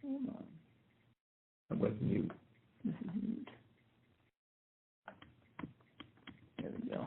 Hold on. I was mute. This is mute. There we go.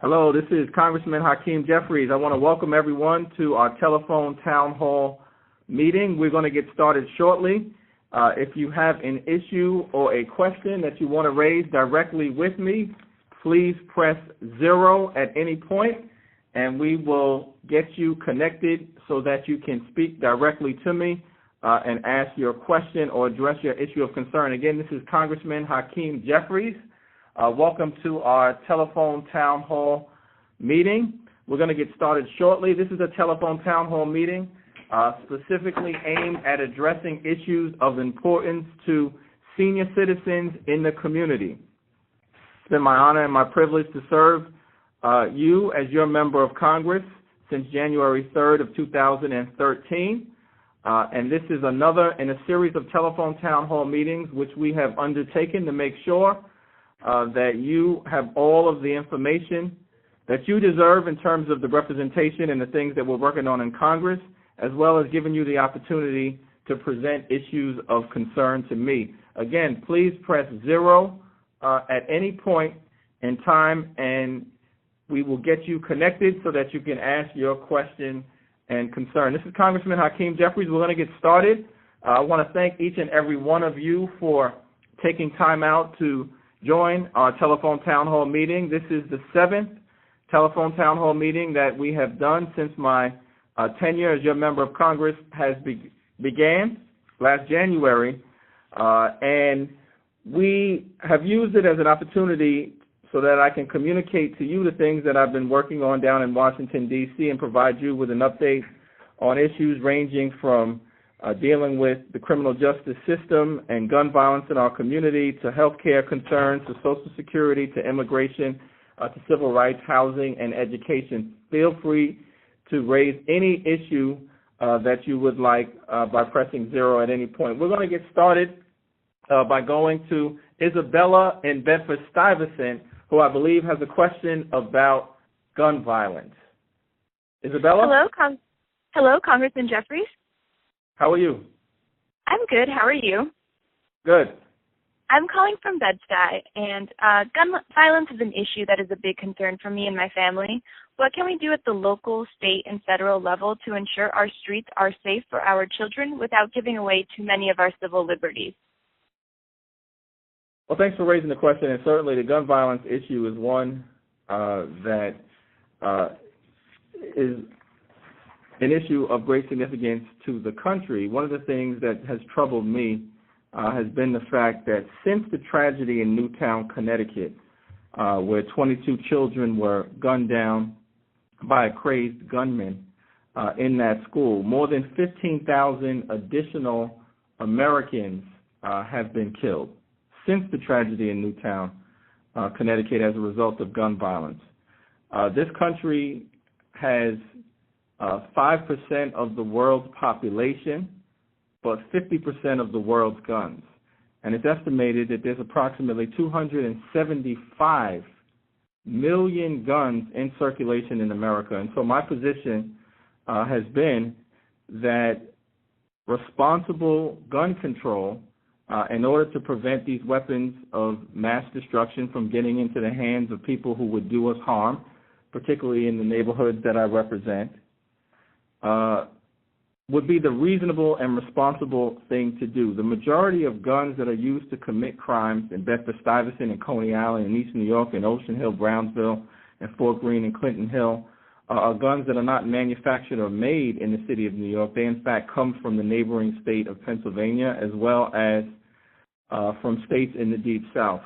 Hello, this is Congressman Hakeem Jeffries. I want to welcome everyone to our telephone town hall meeting. We're going to get started shortly. If you have an issue or a question that you want to raise directly with me, please press 0 at any point, and we will get you connected so that you can speak directly to me and ask your question or address your issue of concern. Again, this is Congressman Hakeem Jeffries. Welcome to our telephone town hall meeting. We're going to get started shortly. This is a telephone town hall meeting specifically aimed at addressing issues of importance to senior citizens in the community. It's been my honor and my privilege to serve you as your member of Congress since January 3rd of 2013. And this is another in a series of telephone town hall meetings which we have undertaken to make sure that you have all of the information that you deserve in terms of the representation and the things that we're working on in Congress, as well as giving you the opportunity to present issues of concern to me. Again, please press 0 at any point in time, and we will get you connected so that you can ask your question and concern. This is Congressman Hakeem Jeffries. We're going to get started. I want to thank each and every one of you for taking time out to join our telephone town hall meeting. This is the 7th telephone town hall meeting that we have done since my tenure as your member of Congress has began last January, and we have used it as an opportunity so that I can communicate to you the things that I've been working on down in Washington, D.C., and provide you with an update on issues ranging from dealing with the criminal justice system and gun violence in our community, to health care concerns, to Social Security, to immigration, to civil rights, housing, and education. Feel free to raise any issue that you would like by pressing 0 at any point. We're going to get started by going to Isabella in Bedford-Stuyvesant, who I believe has a question about gun violence. Isabella? Hello, Congressman Jeffries. How are you? I'm good. How are you? Good. I'm calling from Bed-Stuy, and gun violence is an issue that is a big concern for me and my family. What can we do at the local, state, and federal level to ensure our streets are safe for our children without giving away too many of our civil liberties? Well, thanks for raising the question, and certainly the gun violence issue is one that is an issue of great significance to the country. One of the things that has troubled me has been the fact that since the tragedy in Newtown, Connecticut, where 22 children were gunned down by a crazed gunman in that school, more than 15,000 additional Americans have been killed since the tragedy in Newtown, Connecticut, as a result of gun violence. This country has 5% of the world's population, but 50% of the world's guns. And it's estimated that there's approximately 275 million guns in circulation in America. And so my position has been that responsible gun control, in order to prevent these weapons of mass destruction from getting into the hands of people who would do us harm, particularly in the neighborhoods that I represent, would be the reasonable and responsible thing to do. The majority of guns that are used to commit crimes in Bedford-Stuyvesant and Coney Island and East New York and Ocean Hill, Brownsville, and Fort Greene and Clinton Hill are guns that are not manufactured or made in the city of New York. They, in fact, come from the neighboring state of Pennsylvania as well as from states in the Deep South.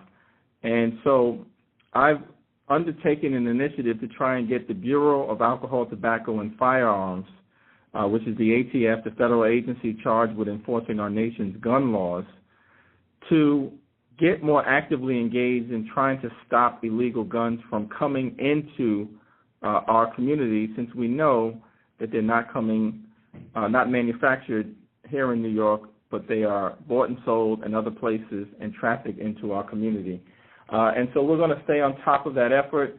And so I've undertaken an initiative to try and get the Bureau of Alcohol, Tobacco, and Firearms, which is the ATF, the federal agency charged with enforcing our nation's gun laws, to get more actively engaged in trying to stop illegal guns from coming into our community, since we know that they're not manufactured here in New York, but they are bought and sold in other places and trafficked into our community. And so we're going to stay on top of that effort.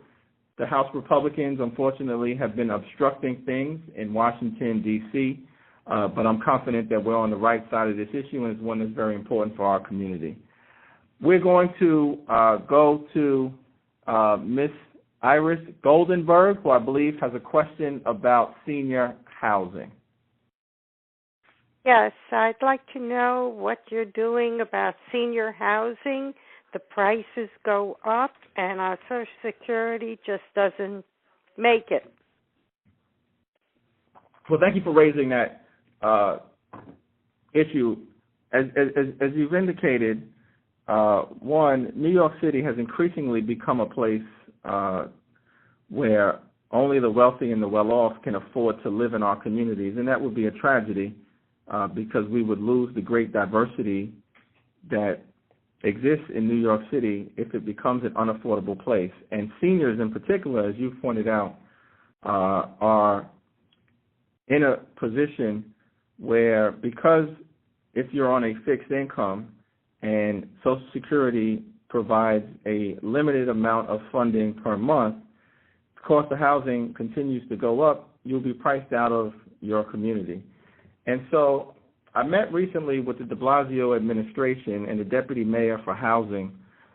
The House Republicans, unfortunately, have been obstructing things in Washington, D.C., but I'm confident that we're on the right side of this issue, and it's one that's very important for our community. We're going to go to Ms. Iris Goldenberg, who I believe has a question about senior housing. Yes, I'd like to know what you're doing about senior housing. The prices go up, and our Social Security just doesn't make it. Well, thank you for raising that issue. As you've indicated, one, New York City has increasingly become a place where only the wealthy and the well-off can afford to live in our communities, and that would be a tragedy because we would lose the great diversity that exists in New York City if it becomes an unaffordable place. And seniors in particular, as you pointed out, are in a position where, because if you're on a fixed income and Social Security provides a limited amount of funding per month, the cost of housing continues to go up, you'll be priced out of your community. And so I met recently with the de Blasio administration and the deputy mayor for housing,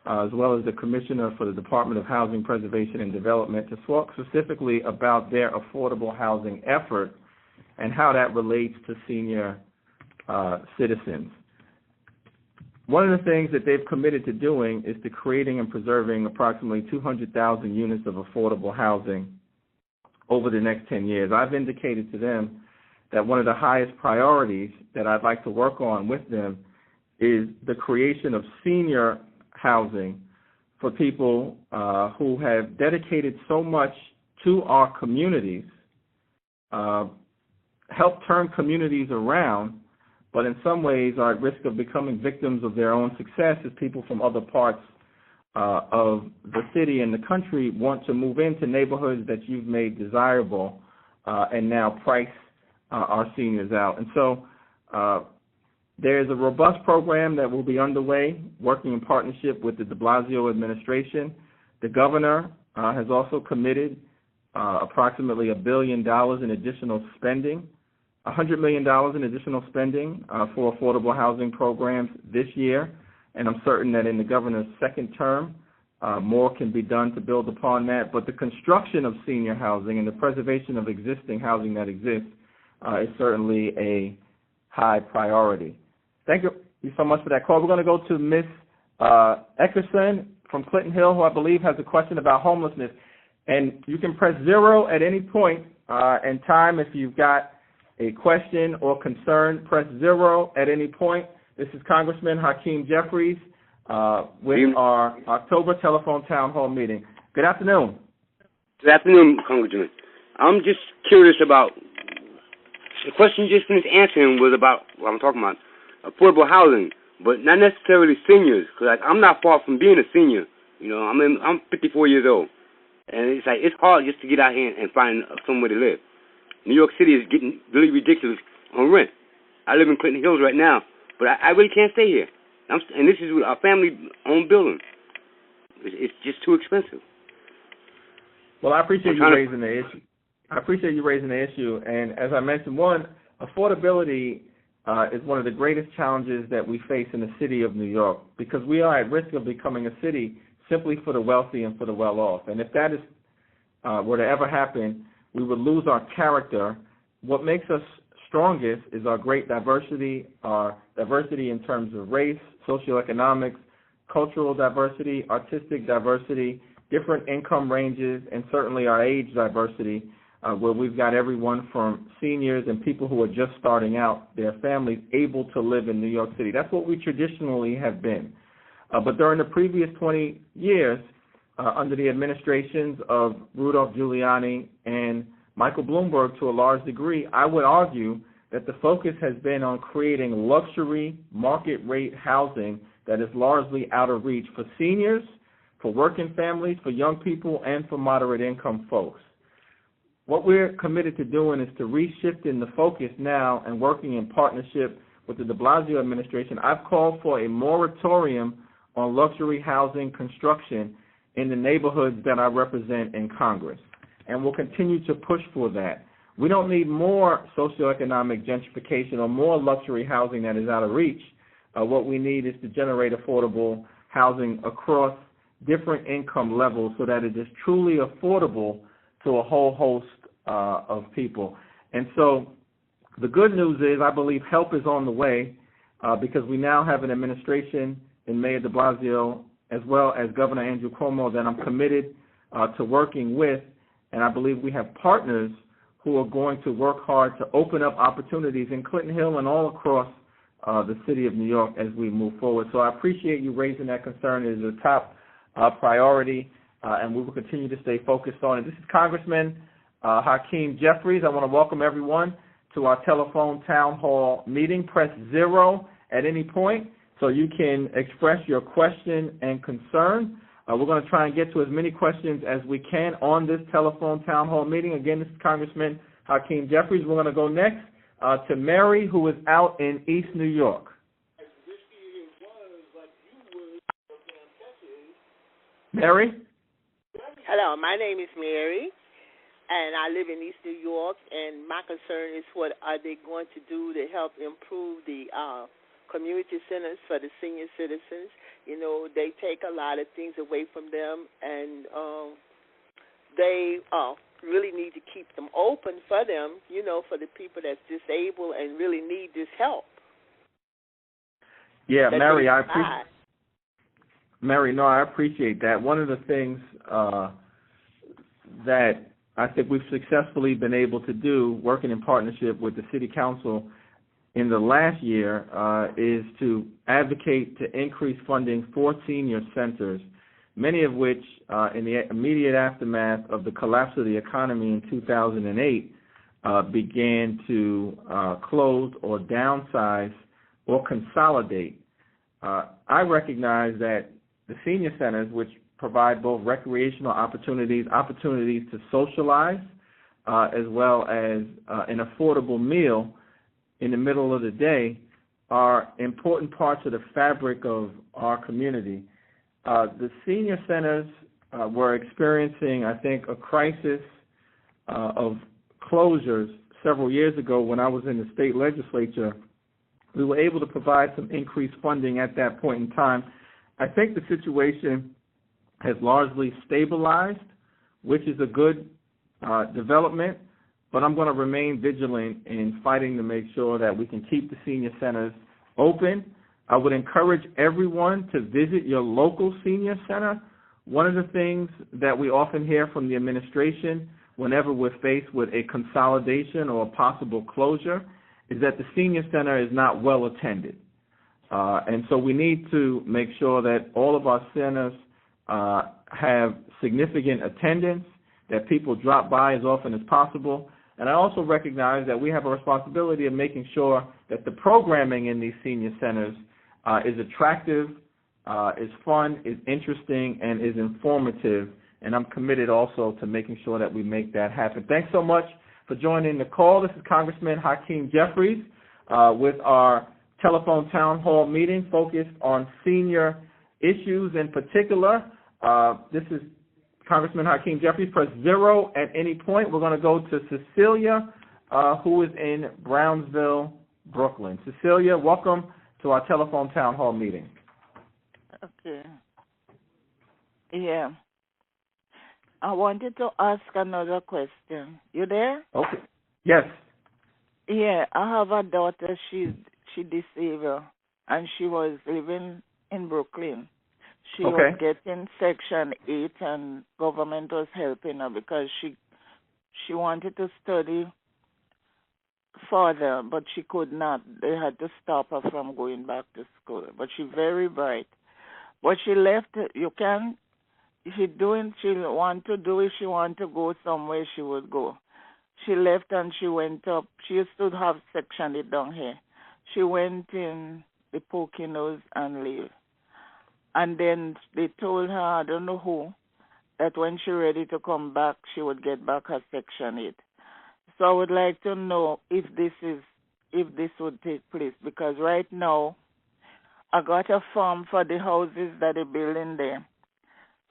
as well as the commissioner for the Department of Housing Preservation and Development, to talk specifically about their affordable housing effort and how that relates to senior citizens. One of the things that they've committed to doing is to creating and preserving approximately 200,000 units of affordable housing over the next 10 years. I've indicated to them that one of the highest priorities that I'd like to work on with them is the creation of senior housing for people who have dedicated so much to our communities, help turn communities around, but in some ways are at risk of becoming victims of their own success as people from other parts of the city and the country want to move into neighborhoods that you've made desirable and now price our seniors out. And so there's a robust program that will be underway, working in partnership with the de Blasio administration. The governor has also committed approximately $1 billion in additional spending, $100 million in additional spending for affordable housing programs this year. And I'm certain that in the governor's second term, more can be done to build upon that. But the construction of senior housing and the preservation of existing housing that exists is certainly a high priority. Thank you so much for that call. We're going to go to Ms. Eckerson from Clinton Hill, who I believe has a question about homelessness. And you can press 0 at any point in time if you've got a question or concern. Press 0 at any point. This is Congressman Hakeem Jeffries with our October telephone town hall meeting. Good afternoon. Good afternoon, Congressman. I'm just curious about the question you just finished answering was about what I'm talking about, affordable housing, but not necessarily seniors, because I'm not far from being a senior. You know, I'm 54 years old, and it's hard just to get out here and find somewhere to live. New York City is getting really ridiculous on rent. I live in Clinton Hills right now, but I really can't stay here. And this is a family-owned building. It's just too expensive. Well, I appreciate you raising the issue. And as I mentioned, one, affordability is one of the greatest challenges that we face in the city of New York, because we are at risk of becoming a city simply for the wealthy and for the well-off. And if that is were to ever happen, we would lose our character. What makes us strongest is our great diversity, our diversity in terms of race, socioeconomics, cultural diversity, artistic diversity, different income ranges, and certainly our age diversity, where we've got everyone from seniors and people who are just starting out their families able to live in New York City. That's what we traditionally have been. But during the previous 20 years, under the administrations of Rudolph Giuliani and Michael Bloomberg, to a large degree, I would argue that the focus has been on creating luxury, market-rate housing that is largely out of reach for seniors, for working families, for young people, and for moderate-income folks. What we're committed to doing is to reshift the focus now and working in partnership with the de Blasio administration. I've called for a moratorium on luxury housing construction in the neighborhoods that I represent in Congress, and we'll continue to push for that. We don't need more socioeconomic gentrification or more luxury housing that is out of reach. What we need is to generate affordable housing across different income levels so that it is truly affordable to a whole host of people. And so the good news is I believe help is on the way because we now have an administration in Mayor de Blasio as well as Governor Andrew Cuomo that I'm committed to working with, and I believe we have partners who are going to work hard to open up opportunities in Clinton Hill and all across the city of New York as we move forward. So I appreciate you raising that concern. It is a top priority, and we will continue to stay focused on it. This is Congressman Hakeem Jeffries. I want to welcome everyone to our telephone town hall meeting. Press 0 at any point so you can express your question and concern. We're going to try and get to as many questions as we can on this telephone town hall meeting. Again, this is Congressman Hakeem Jeffries. We're going to go next to Mary, who is out in East New York. Mary? Hello, my name is Mary, and I live in East New York, and my concern is what are they going to do to help improve the community centers for the senior citizens. You know, they take a lot of things away from them, and they really need to keep them open for them, you know, for the people that's disabled and really need this help. Yeah, Mary, I appreciate Mary, no, I appreciate that. One of the things that I think we've successfully been able to do, working in partnership with the City Council in the last year, is to advocate to increase funding for senior centers, many of which in the immediate aftermath of the collapse of the economy in 2008 began to close or downsize or consolidate. I recognize that the senior centers, which provide both recreational opportunities to socialize, as well as an affordable meal in the middle of the day, are important parts of the fabric of our community. The senior centers were experiencing, I think, a crisis of closures several years ago when I was in the state legislature. We were able to provide some increased funding at that point in time. I think the situation has largely stabilized, which is a good development, but I'm going to remain vigilant in fighting to make sure that we can keep the senior centers open. I would encourage everyone to visit your local senior center. One of the things that we often hear from the administration whenever we're faced with a consolidation or a possible closure is that the senior center is not well attended. And so we need to make sure that all of our centers have significant attendance, that people drop by as often as possible. And I also recognize that we have a responsibility of making sure that the programming in these senior centers is attractive, is fun, is interesting, and is informative. And I'm committed also to making sure that we make that happen. Thanks so much for joining the call. This is Congressman Hakeem Jeffries with our telephone town hall meeting focused on senior issues in particular. This is Congressman Hakeem Jeffries, press 0 at any point. We're going to go to Cecilia, who is in Brownsville, Brooklyn. Cecilia, welcome to our telephone town hall meeting. Okay. Yeah. I wanted to ask another question. You there? Okay. Yes. Yeah, I have a daughter. She disabled, and she was living in Brooklyn. She was getting Section 8, and government was helping her because she wanted to study further, but she could not. They had to stop her from going back to school. But she's very bright. But she left. You can, if she want to do it, she want to go somewhere, she would go. She left and she went up. She used to have Section 8 down here. She went in the Poconos and lived. And then they told her, I don't know who, that when she's ready to come back, she would get back her Section 8. So I would like to know if this would take place, because right now I got a form for the houses that they're building there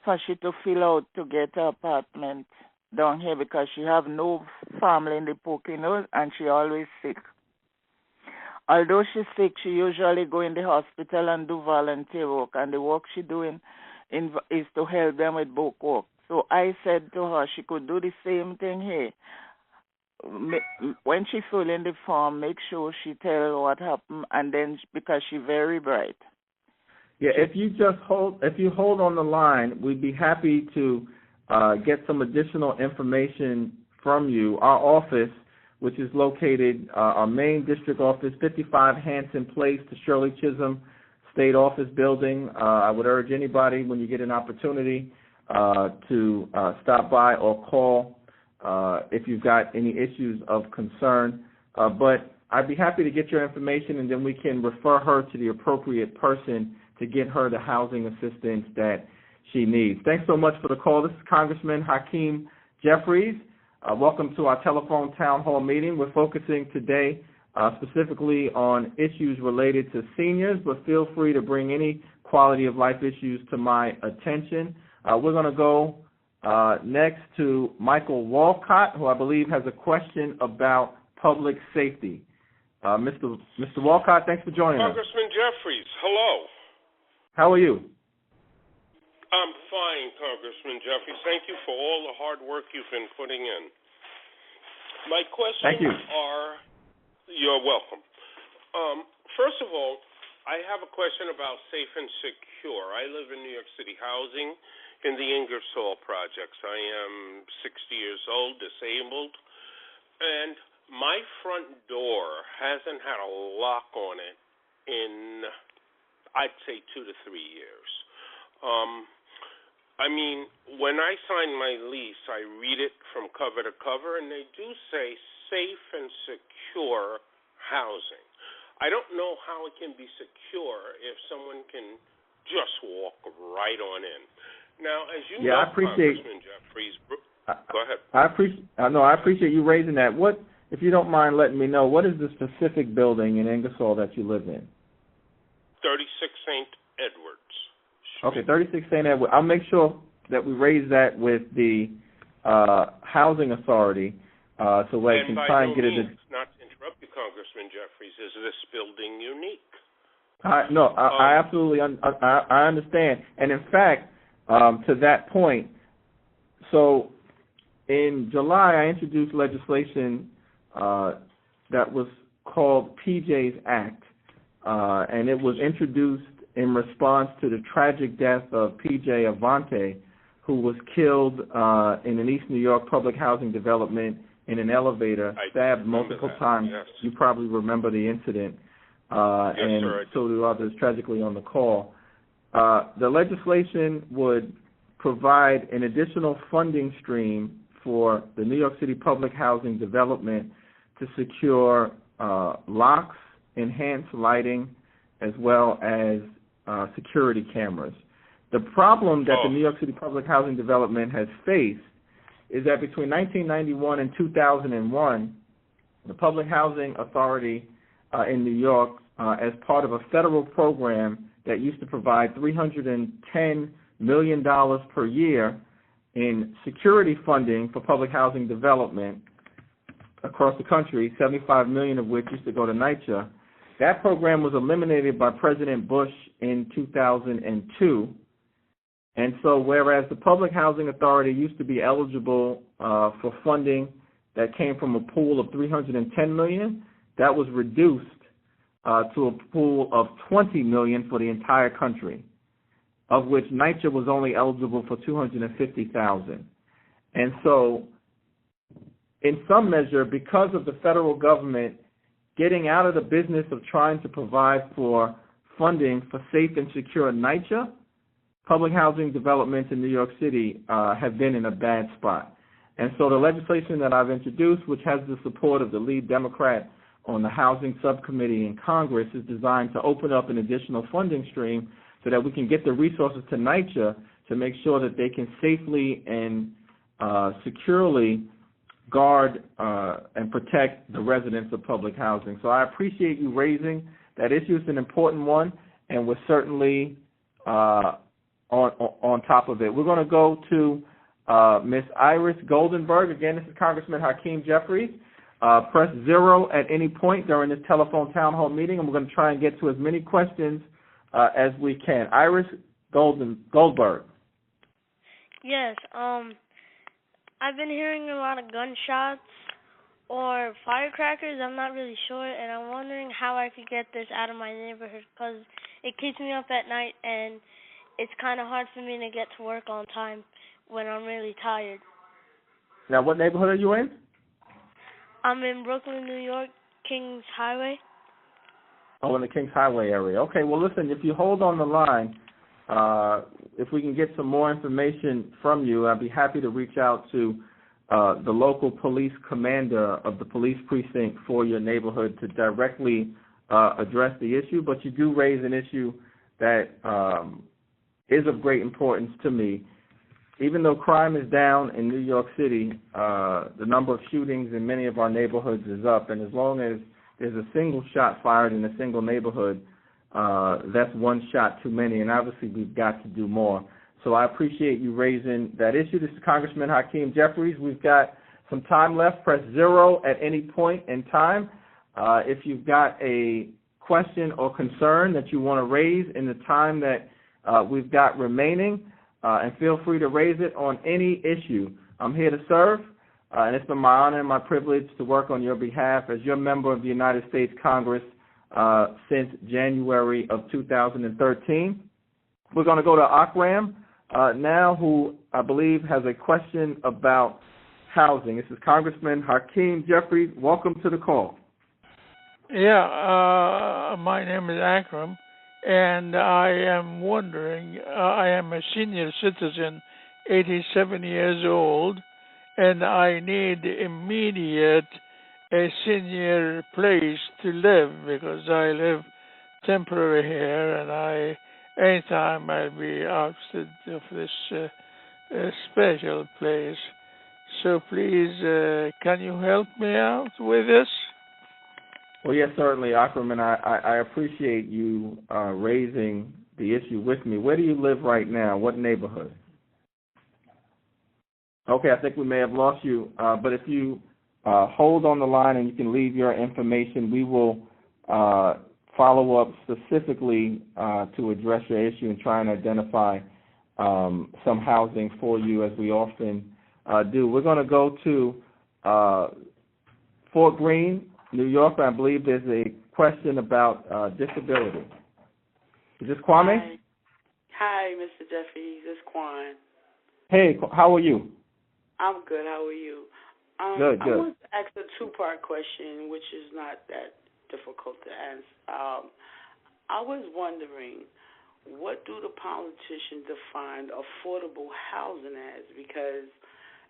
for she to fill out to get her apartment down here, because she have no family in the Poconos and she always sick. Although she's sick, she usually go in the hospital and do volunteer work, and the work she doing is to help them with book work. So I said to her she could do the same thing here. When she fill in the form, make sure she tell what happened, and then because she's very bright. Yeah, if you hold on the line, we'd be happy to get some additional information from you. Our office, which is located, our main district office, 55 Hanson Place, the Shirley Chisholm State Office Building. I would urge anybody, when you get an opportunity, to stop by or call if you've got any issues of concern. But I'd be happy to get your information, and then we can refer her to the appropriate person to get her the housing assistance that she needs. Thanks so much for the call. This is Congressman Hakeem Jeffries. Welcome to our telephone town hall meeting. We're focusing today specifically on issues related to seniors, but feel free to bring any quality of life issues to my attention. We're going to go next to Michael Walcott, who I believe has a question about public safety. Mr. Walcott, thanks for joining us. Congressman Jeffries, hello. How are you? I'm fine, Congressman Jeffries. Thank you for all the hard work you've been putting in. My questions are, you're welcome. First of all, I have a question about safe and secure. I live in New York City housing in the Ingersoll projects. I am 60 years old, disabled, and my front door hasn't had a lock on it in, I'd say, 2 to 3 years. I mean, when I sign my lease, I read it from cover to cover, and they do say safe and secure housing. I don't know how it can be secure if someone can just walk right on in. Now, as you know, Congressman Jeffries, go ahead. I appreciate you raising that. What, if you don't mind letting me know, what is the specific building in Ingersoll that you live in? 36 St. Edwards. Okay, 36 St. Edward. I'll make sure that we raise that with the housing authority so we can try and get it. Not to interrupt you, Congressman Jeffries, is this building unique? I absolutely I understand. And in fact, to that point, so in July I introduced legislation that was called PJ's Act, and it was introduced in response to the tragic death of P.J. Avante, who was killed in an East New York public housing development in an elevator, stabbed multiple times. Yes. You probably remember the incident, and sir, so do others tragically on the call. The legislation would provide an additional funding stream for the New York City public housing development to secure locks, enhanced lighting, as well as security cameras. The problem that the New York City Public Housing Development has faced is that between 1991 and 2001, the Public Housing Authority in New York, as part of a federal program that used to provide $310 million per year, in security funding for public housing development across the country, $75 million of which used to go to NYCHA. That program was eliminated by President Bush in 2002. And so whereas the Public Housing Authority used to be eligible for funding that came from a pool of $310 million, that was reduced to a pool of $20 million for the entire country, of which NYCHA was only eligible for $250,000. And so in some measure, because of the federal government getting out of the business of trying to provide for funding for safe and secure NYCHA, public housing developments in New York City have been in a bad spot. And so the legislation that I've introduced, which has the support of the lead Democrat on the Housing Subcommittee in Congress, is designed to open up an additional funding stream so that we can get the resources to NYCHA to make sure that they can safely and securely guard and protect the residents of public housing. So I appreciate you raising that issue. It's an important one, and we're certainly on top of it. We're going to go to Ms. Iris Goldenberg. Again, this is Congressman Hakeem Jeffries. Press 0 at any point during this telephone town hall meeting, and we're going to try and get to as many questions as we can. Iris Goldberg. Yes, I've been hearing a lot of gunshots or firecrackers. I'm not really sure, and I'm wondering how I could get this out of my neighborhood because it keeps me up at night, and it's kind of hard for me to get to work on time when I'm really tired. Now, what neighborhood are you in? I'm in Brooklyn, New York, Kings Highway. Oh, in the Kings Highway area. Okay, well, listen, if you hold on the line, if we can get some more information from you, I'd be happy to reach out to the local police commander of the police precinct for your neighborhood to directly address the issue. But you do raise an issue that is of great importance to me. Even though crime is down in New York City, the number of shootings in many of our neighborhoods is up, and as long as there's a single shot fired in a single neighborhood, that's one shot too many, and obviously we've got to do more. So I appreciate you raising that issue. This is Congressman Hakeem Jeffries. We've got some time left. Press 0 at any point in time. If you've got a question or concern that you want to raise in the time that we've got remaining, and feel free to raise it on any issue. I'm here to serve, and it's been my honor and my privilege to work on your behalf as your member of the United States Congress since January of 2013. We're going to go to Akram now, who I believe has a question about housing. This is Congressman Hakeem Jeffries. Welcome to the call. Yeah, my name is Akram, and I am wondering, I am a senior citizen, 87 years old, and I need immediate a senior place to live because I live temporary here, and anytime I'll be ousted of this special place. So please, can you help me out with this? Well, yes, certainly, Akram, and I appreciate you raising the issue with me. Where do you live right now? What neighborhood? Okay, I think we may have lost you, but if you hold on the line and you can leave your information, we will follow up specifically to address your issue and try and identify some housing for you, as we often do. We're going to go to Fort Greene, New York. I believe there's a question about disability. Is this Kwame? Hi, Mr. Jeffries. It's Quan. Hey, how are you? I'm good. How are you? Good. I want to ask a two-part question, which is not that difficult to answer. I was wondering, what do the politicians define affordable housing as? Because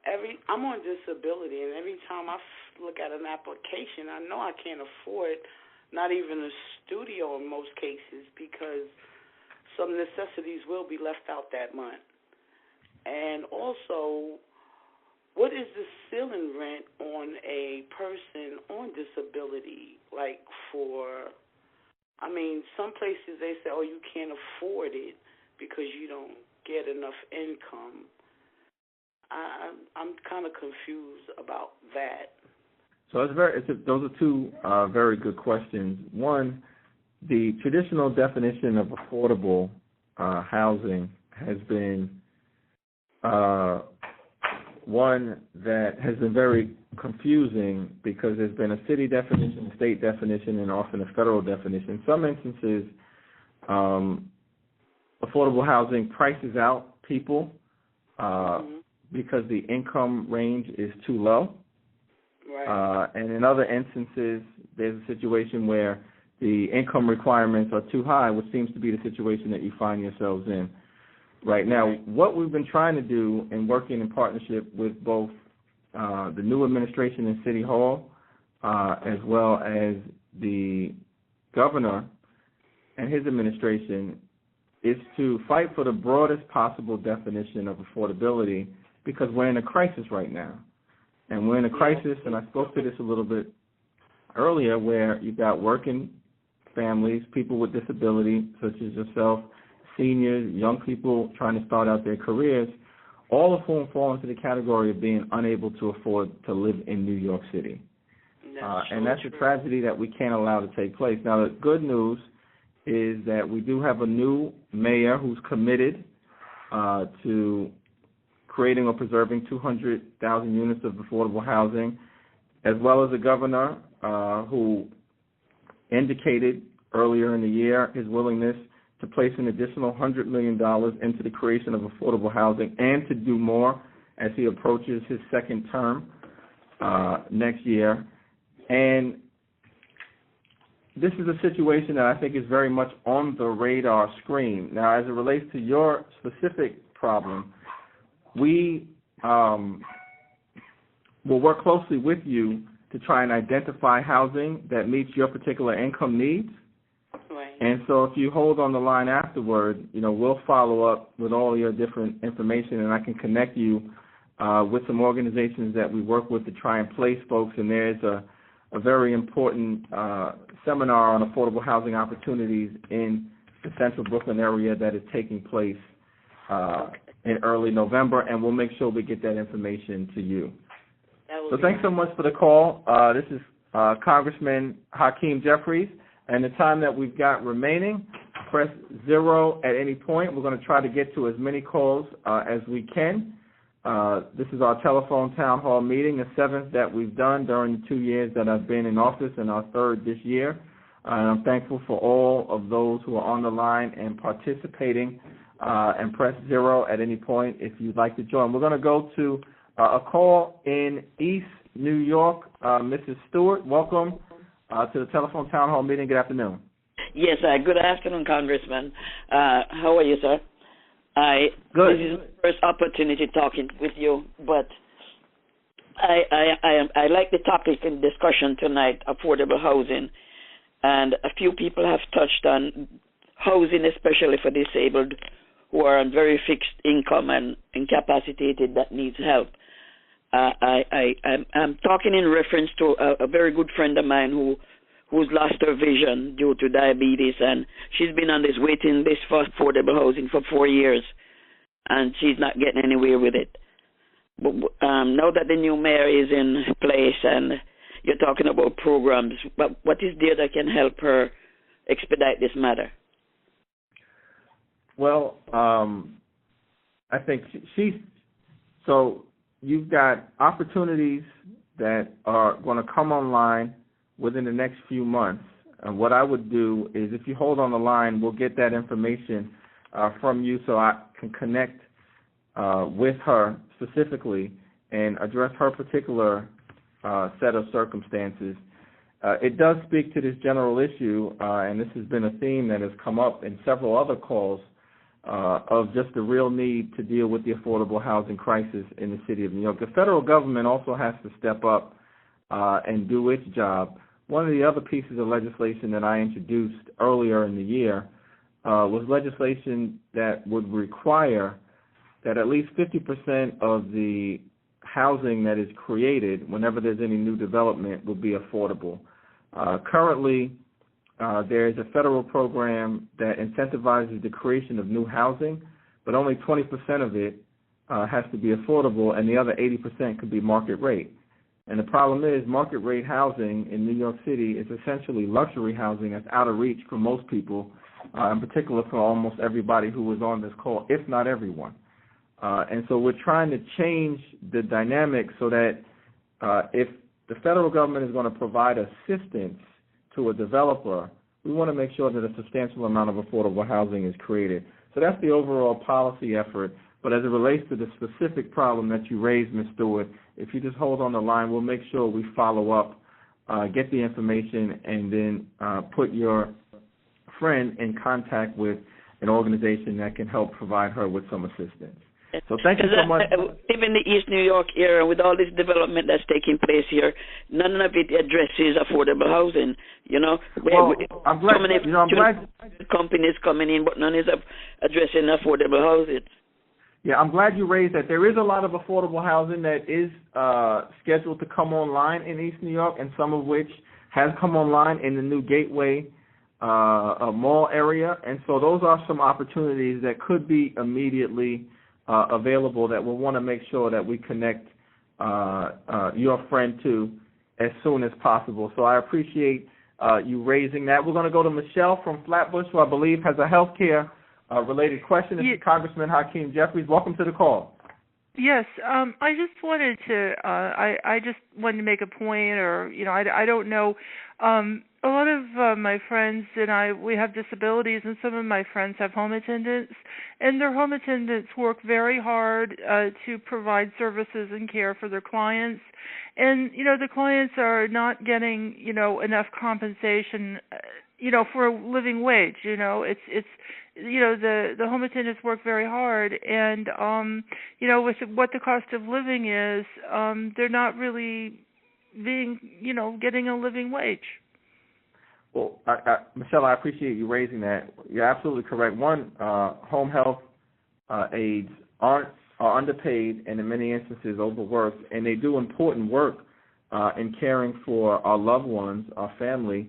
I'm on disability, and every time I look at an application, I know I can't afford not even a studio in most cases because some necessities will be left out that month. And also, what is the ceiling rent on a person on disability? Like some places they say, oh, you can't afford it because you don't get enough income. I'm kind of confused about that. So those are two very good questions. One, the traditional definition of affordable housing has been one that has been very confusing because there's been a city definition, a state definition, and often a federal definition. In some instances, affordable housing prices out people because the income range is too low. Right. And in other instances, there's a situation where the income requirements are too high, which seems to be the situation that you find yourselves in right now. What we've been trying to do in working in partnership with both the new administration in City Hall as well as the governor and his administration is to fight for the broadest possible definition of affordability because we're in a crisis right now. And we're in a crisis, and I spoke to this a little bit earlier, where you've got working families, people with disability, such as yourself, seniors, young people trying to start out their careers, all of whom fall into the category of being unable to afford to live in New York City. And that's a tragedy that we can't allow to take place. Now, the good news is that we do have a new mayor who's committed to creating or preserving 200,000 units of affordable housing, as well as a governor who indicated earlier in the year his willingness to place an additional $100 million into the creation of affordable housing and to do more as he approaches his second term next year. And this is a situation that I think is very much on the radar screen. Now, as it relates to your specific problem, we will work closely with you to try and identify housing that meets your particular income needs. Right. And so if you hold on the line afterward, we'll follow up with all your different information, and I can connect you with some organizations that we work with to try and place folks. And there's a very important seminar on affordable housing opportunities in the central Brooklyn area that is taking place in early November, and we'll make sure we get that information to you. So thanks so much for the call. This is Congressman Hakeem Jeffries, and the time that we've got remaining, press 0 at any point. We're going to try to get to as many calls as we can. This is our telephone town hall meeting, the 7th that we've done during the 2 years that I've been in office, and our 3rd this year. And I'm thankful for all of those who are on the line and participating. And press 0 at any point if you'd like to join. We're going to go to a call in East New York. Mrs. Stewart, welcome to the telephone town hall meeting. Good afternoon. Yes, good afternoon, Congressman. How are you, sir? Good. This is my first opportunity talking with you, but I like the topic in discussion tonight, affordable housing, and a few people have touched on housing, especially for disabled who are on very fixed income and incapacitated that needs help. I'm talking in reference to a very good friend of mine who's lost her vision due to diabetes, and she's been on this waiting list for affordable housing for 4 years, and she's not getting anywhere with it. But now that the new mayor is in place and you're talking about programs, what is there that can help her expedite this matter? Well, I think so you've got opportunities that are going to come online within the next few months. And what I would do is, if you hold on the line, we'll get that information from you so I can connect with her specifically and address her particular set of circumstances. It does speak to this general issue, and this has been a theme that has come up in several other calls, of just the real need to deal with the affordable housing crisis in the city of New York. The federal government also has to step up and do its job. One of the other pieces of legislation that I introduced earlier in the year was legislation that would require that at least 50% of the housing that is created whenever there's any new development will be affordable. Currently, there is a federal program that incentivizes the creation of new housing, but only 20% of it has to be affordable, and the other 80% could be market rate. And the problem is market rate housing in New York City is essentially luxury housing that's out of reach for most people, in particular for almost everybody who was on this call, if not everyone. And so we're trying to change the dynamic so that if the federal government is going to provide assistance to a developer, we want to make sure that a substantial amount of affordable housing is created. So that's the overall policy effort. But as it relates to the specific problem that you raised, Ms. Stewart, if you just hold on the line, we'll make sure we follow up, get the information, and then put your friend in contact with an organization that can help provide her with some assistance. So thank you so much. Even the East New York area, with all this development that's taking place here, none of it addresses affordable housing. You know, I'm glad. I'm glad companies coming in, but none is addressing affordable housing. Yeah, I'm glad you raised that. There is a lot of affordable housing that is scheduled to come online in East New York, and some of which has come online in the new Gateway mall area. And so those are some opportunities that could be immediately available that we'll want to make sure that we connect your friend to as soon as possible. So I appreciate you raising that. We're going to go to Michelle from Flatbush, who I believe has a healthcare related question. This is Congressman Hakeem Jeffries. Welcome to the call. Yes, I just wanted to. I just wanted to make a point, or I don't know. A lot of my friends and we have disabilities, and some of my friends have home attendants, and their home attendants work very hard to provide services and care for their clients, and the clients are not getting enough compensation, for a living wage. It's the home attendants work very hard, and with what the cost of living is, they're not really getting a living wage. Well, Michelle, I appreciate you raising that. You're absolutely correct. One, home health aides are underpaid and in many instances overworked, and they do important work in caring for our loved ones, our family,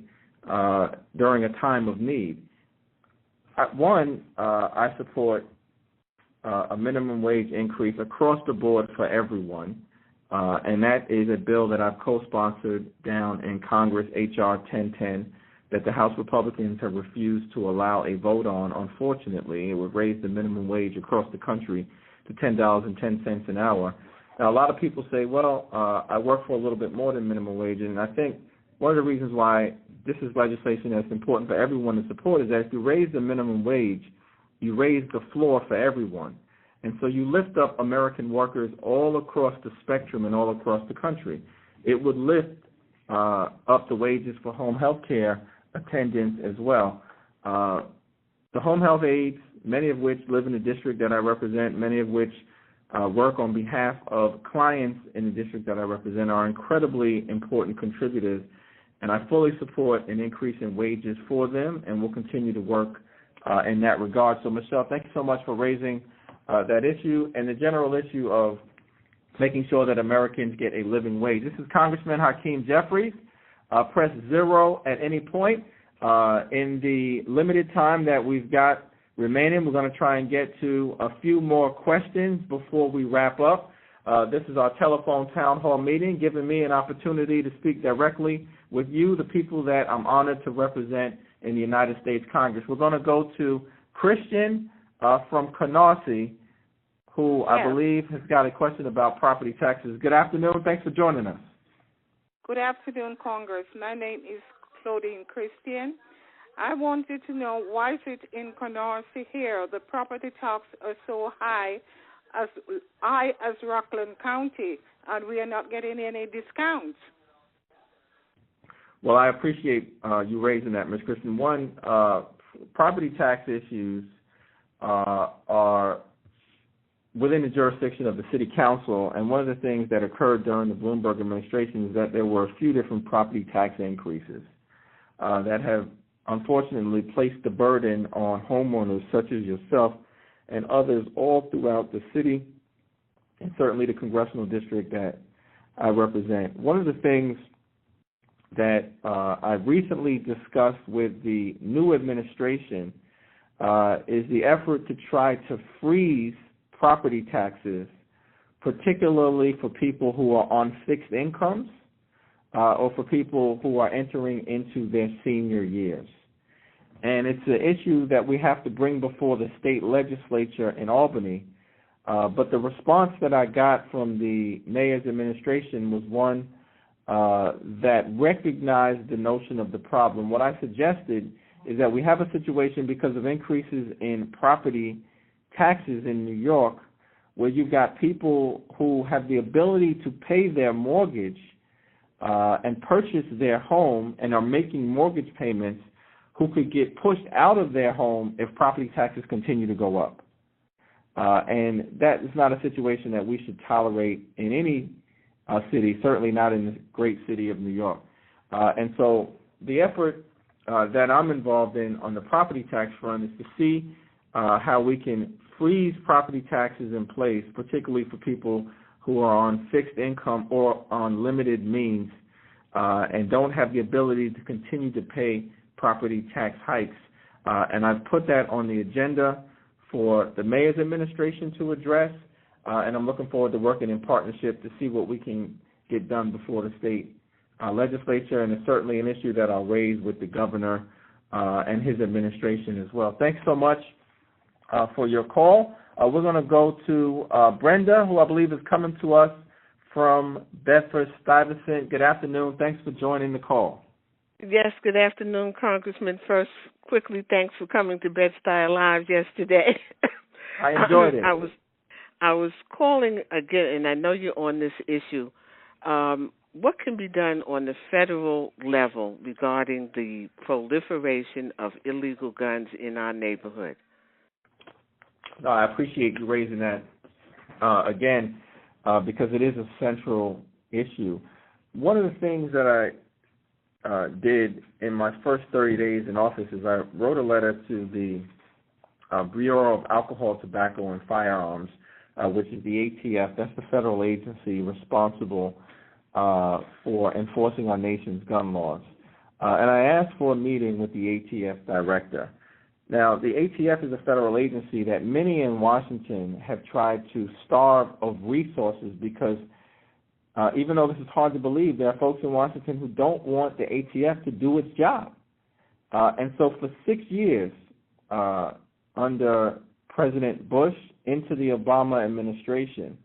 during a time of need. I support a minimum wage increase across the board for everyone, and that is a bill that I've co-sponsored down in Congress, H.R. 1010, that the House Republicans have refused to allow a vote on. Unfortunately, it would raise the minimum wage across the country to $10.10 an hour. Now, a lot of people say, well, I work for a little bit more than minimum wage, and I think one of the reasons why this is legislation that's important for everyone to support is that if you raise the minimum wage, you raise the floor for everyone. And so you lift up American workers all across the spectrum and all across the country. It would lift up the wages for home health care attendants as well. The home health aides, many of which live in the district that I represent, many of which work on behalf of clients in the district that I represent, are incredibly important contributors, and I fully support an increase in wages for them, and we'll continue to work in that regard. So, Michelle, thank you so much for raising that issue and the general issue of making sure that Americans get a living wage. This is Congressman Hakeem Jeffries. Press 0 at any point. In the limited time that we've got remaining, we're going to try and get to a few more questions before we wrap up. This is our telephone town hall meeting, giving me an opportunity to speak directly with you, the people that I'm honored to represent in the United States Congress. We're going to go to Christian from Canarsie, who I believe has got a question about property taxes. Good afternoon. Thanks for joining us. Good afternoon, Congress. My name is Claudine Christian. I wanted to know, why is it in Canarsie here the property taxes are so high as Rockland County, and we are not getting any discounts? Well, I appreciate you raising that, Ms. Christian. One, property tax issues are within the jurisdiction of the City Council, and one of the things that occurred during the Bloomberg administration is that there were a few different property tax increases that have unfortunately placed the burden on homeowners such as yourself and others all throughout the city and certainly the congressional district that I represent. One of the things that I've recently discussed with the new administration is the effort to try to freeze property taxes, particularly for people who are on fixed incomes or for people who are entering into their senior years. And it's an issue that we have to bring before the state legislature in Albany. But the response that I got from the mayor's administration was one that recognized the notion of the problem. What I suggested is that we have a situation because of increases in property taxes in New York where you've got people who have the ability to pay their mortgage and purchase their home and are making mortgage payments who could get pushed out of their home if property taxes continue to go up. And that is not a situation that we should tolerate in any city, certainly not in the great city of New York. And so the effort that I'm involved in on the property tax front is to see how we can freeze property taxes in place, particularly for people who are on fixed income or on limited means and don't have the ability to continue to pay property tax hikes. And I've put that on the agenda for the mayor's administration to address, and I'm looking forward to working in partnership to see what we can get done before the state legislature, and it's certainly an issue that I'll raise with the governor and his administration as well. Thanks so much for your call. We're going to go to Brenda, who I believe is coming to us from Bedford-Stuyvesant. Good afternoon. Thanks for joining the call. Yes, good afternoon, Congressman. First, quickly, thanks for coming to Bed-Stuy Live yesterday. I enjoyed it. I was calling again, and I know you're on this issue. What can be done on the federal level regarding the proliferation of illegal guns in our neighborhood? No, I appreciate you raising that again because it is a central issue. One of the things that I did in my first 30 days in office is I wrote a letter to the Bureau of Alcohol, Tobacco, and Firearms, which is the ATF. That's the federal agency responsible for enforcing our nation's gun laws. And I asked for a meeting with the ATF director. Now, the ATF is a federal agency that many in Washington have tried to starve of resources because even though this is hard to believe, there are folks in Washington who don't want the ATF to do its job. And so for 6 years, under President Bush into the Obama administration,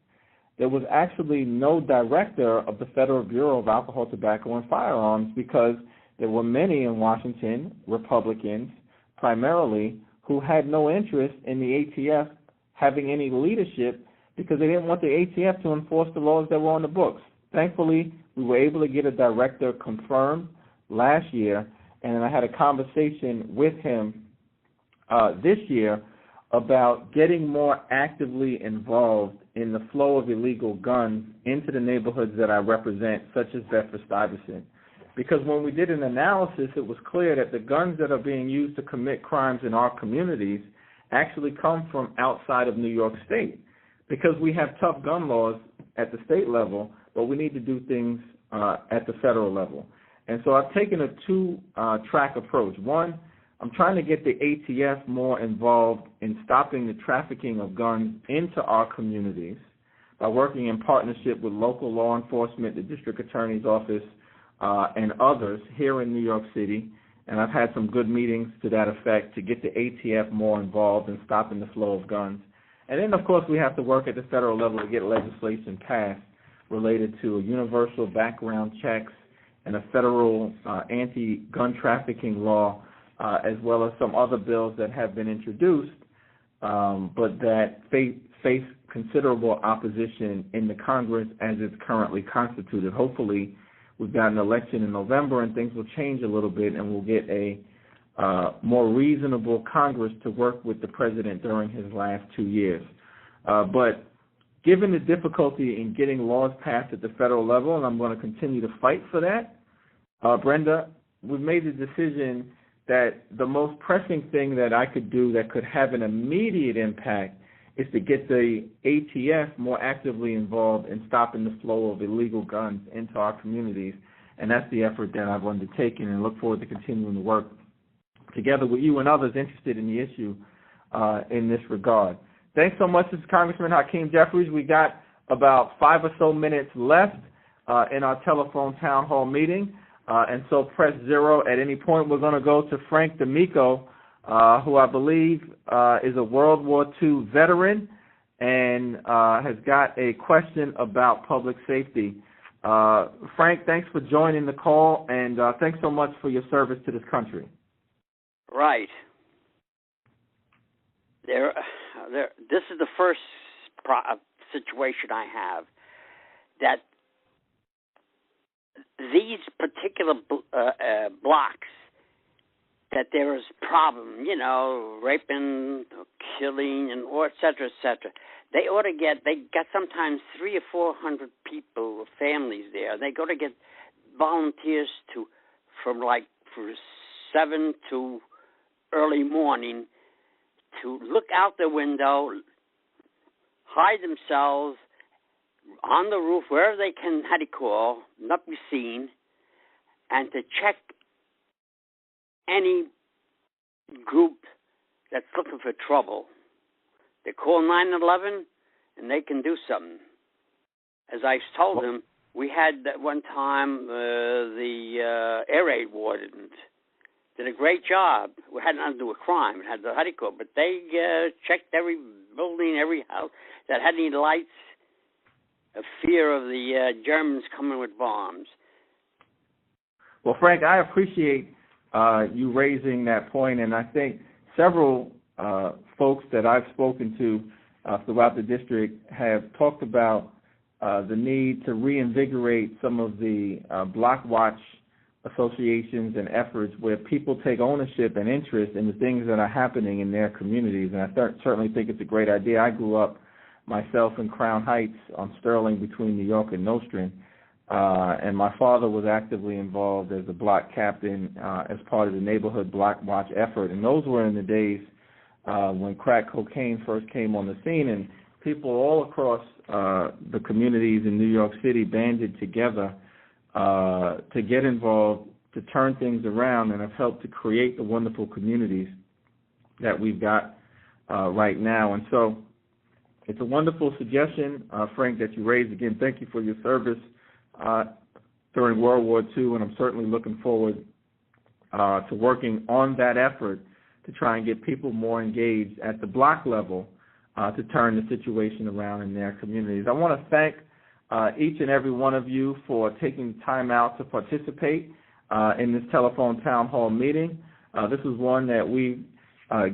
there was actually no director of the Federal Bureau of Alcohol, Tobacco, and Firearms because there were many in Washington, Republicans primarily, who had no interest in the ATF having any leadership because they didn't want the ATF to enforce the laws that were on the books. Thankfully, we were able to get a director confirmed last year, and I had a conversation with him this year about getting more actively involved in the flow of illegal guns into the neighborhoods that I represent, such as Bedford-Stuyvesant. Because when we did an analysis, it was clear that the guns that are being used to commit crimes in our communities actually come from outside of New York State. Because we have tough gun laws at the state level, but we need to do things at the federal level. And so I've taken a two-track approach. One, I'm trying to get the ATF more involved in stopping the trafficking of guns into our communities by working in partnership with local law enforcement, the district attorney's office, and others here in New York City. And I've had some good meetings to that effect to get the ATF more involved in stopping the flow of guns. And then, of course, we have to work at the federal level to get legislation passed related to universal background checks and a federal anti-gun trafficking law, as well as some other bills that have been introduced, but that face considerable opposition in the Congress as it's currently constituted. Hopefully, we've got an election in November and things will change a little bit and we'll get a more reasonable Congress to work with the president during his last 2 years. But given the difficulty in getting laws passed at the federal level, and I'm going to continue to fight for that, Brenda, we've made the decision that the most pressing thing that I could do that could have an immediate impact is to get the ATF more actively involved in stopping the flow of illegal guns into our communities, and that's the effort that I've undertaken and look forward to continuing to work together with you and others interested in the issue in this regard. Thanks so much. This is Congressman Hakeem Jeffries. We got about 5 or so minutes left in our telephone town hall meeting, and so press 0 at any point. We're going to go to Frank D'Amico, who I believe is a World War II veteran and has got a question about public safety. Frank, thanks for joining the call, and thanks so much for your service to this country. Right. This is the first situation I have that these particular blocks, that there is problem, raping, killing, and et cetera, et cetera. They got sometimes 300 or 400 people, families there. They got to get volunteers from 7 to early morning to look out the window, hide themselves on the roof, wherever they can, not be seen, and to check any group that's looking for trouble. They call 911, and they can do something. As I told them, we had that one time the air raid wardens did a great job. We had nothing to do with crime. It had the but they checked every building, every house that had any lights, a fear of the Germans coming with bombs. Well, Frank, I appreciate you raising that point, and I think several folks that I've spoken to throughout the district have talked about the need to reinvigorate some of the block watch associations and efforts where people take ownership and interest in the things that are happening in their communities, and I certainly think it's a great idea. I grew up myself in Crown Heights on Sterling between New York and Nostrand, and my father was actively involved as a block captain as part of the neighborhood block watch effort, and those were in the days when crack cocaine first came on the scene, and people all across the communities in New York City banded together to get involved, to turn things around, and have helped to create the wonderful communities that we've got right now. And so it's a wonderful suggestion, Frank, that you raised. Again, thank you for your service during World War II, and I'm certainly looking forward to working on that effort to try and get people more engaged at the block level to turn the situation around in their communities. I want to thank each and every one of you for taking time out to participate in this telephone town hall meeting. This is one that we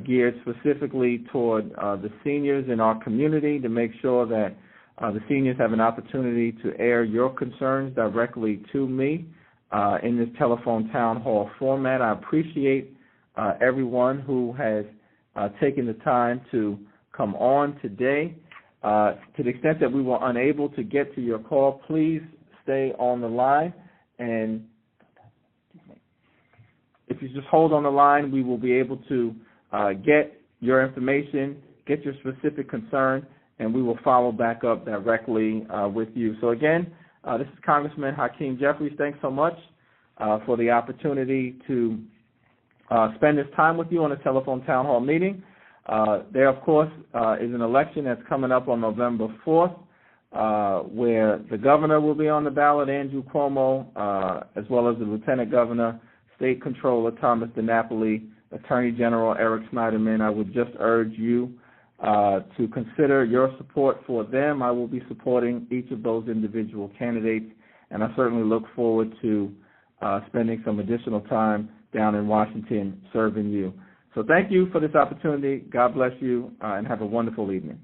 geared specifically toward the seniors in our community to make sure that the seniors have an opportunity to air your concerns directly to me in this telephone town hall format. I appreciate everyone who has taken the time to come on today. To the extent that we were unable to get to your call, please stay on the line, and if you just hold on the line, we will be able to get your information, get your specific concern, and we will follow back up directly with you. So again, this is Congressman Hakeem Jeffries. Thanks so much for the opportunity to spend this time with you on a telephone town hall meeting. There, of course, is an election that's coming up on November 4th, where the governor will be on the ballot, Andrew Cuomo, as well as the lieutenant governor, state controller Thomas DiNapoli, Attorney General Eric Snyderman. I would just urge you to consider your support for them. I will be supporting each of those individual candidates, and I certainly look forward to spending some additional time down in Washington serving you. So thank you for this opportunity. God bless you, and have a wonderful evening.